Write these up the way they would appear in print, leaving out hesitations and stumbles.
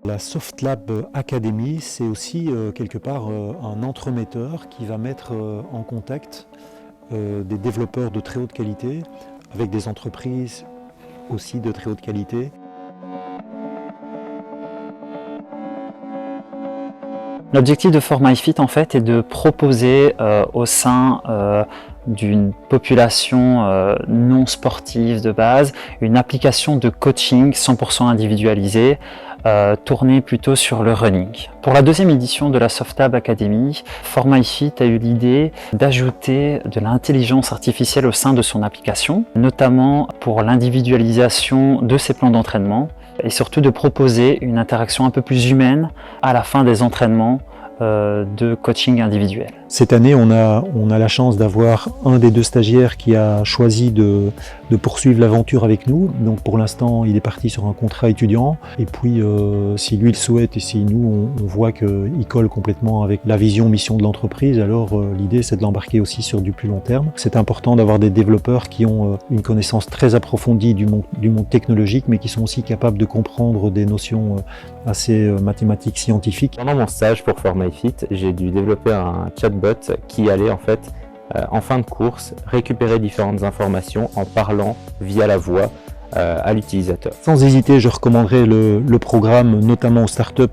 La Softlab Academy, c'est aussi quelque part un entremetteur qui va mettre en contact des développeurs de très haute qualité avec des entreprises aussi de très haute qualité. L'objectif de For My Fit en fait est de proposer au sein d'une population non sportive de base une application de coaching 100% individualisée tournée plutôt sur le running. Pour la deuxième édition de la Softlab Academy, For My Fit a eu l'idée d'ajouter de l'intelligence artificielle au sein de son application, notamment pour l'individualisation de ses plans d'entraînement et surtout de proposer une interaction un peu plus humaine à la fin des entraînements de coaching individuel. Cette année, on a la chance d'avoir un des deux stagiaires qui a choisi de poursuivre l'aventure avec nous. Donc pour l'instant, il est parti sur un contrat étudiant. Et puis, si lui le souhaite et si nous, on voit qu'il colle complètement avec la vision, mission de l'entreprise, alors l'idée, c'est de l'embarquer aussi sur du plus long terme. C'est important d'avoir des développeurs qui ont une connaissance très approfondie du monde technologique, mais qui sont aussi capables de comprendre des notions assez mathématiques, scientifiques. Pendant mon stage pour For My Fit, j'ai dû développer un chatbot qui allait en fait, en fin de course, récupérer différentes informations en parlant via la voix à l'utilisateur. Sans hésiter, je recommanderais le programme, notamment aux startups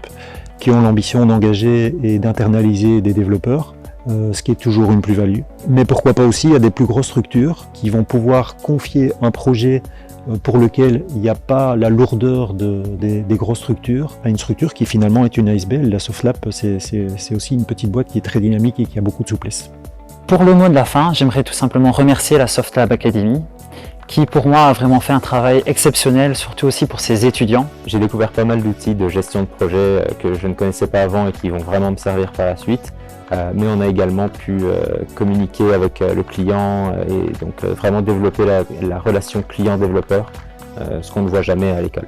qui ont l'ambition d'engager et d'internaliser des développeurs, ce qui est toujours une plus-value. Mais pourquoi pas aussi à des plus grosses structures qui vont pouvoir confier un projet pour lequel il n'y a pas la lourdeur des grosses structures, à une structure qui finalement est une ASBL. La Softlab, c'est aussi une petite boîte qui est très dynamique et qui a beaucoup de souplesse. Pour le mot de la fin, j'aimerais tout simplement remercier la Softlab Academy, qui pour moi a vraiment fait un travail exceptionnel, surtout aussi pour ses étudiants. J'ai découvert pas mal d'outils de gestion de projet que je ne connaissais pas avant et qui vont vraiment me servir par la suite. Mais on a également pu communiquer avec le client et donc vraiment développer la relation client-développeur, ce qu'on ne voit jamais à l'école.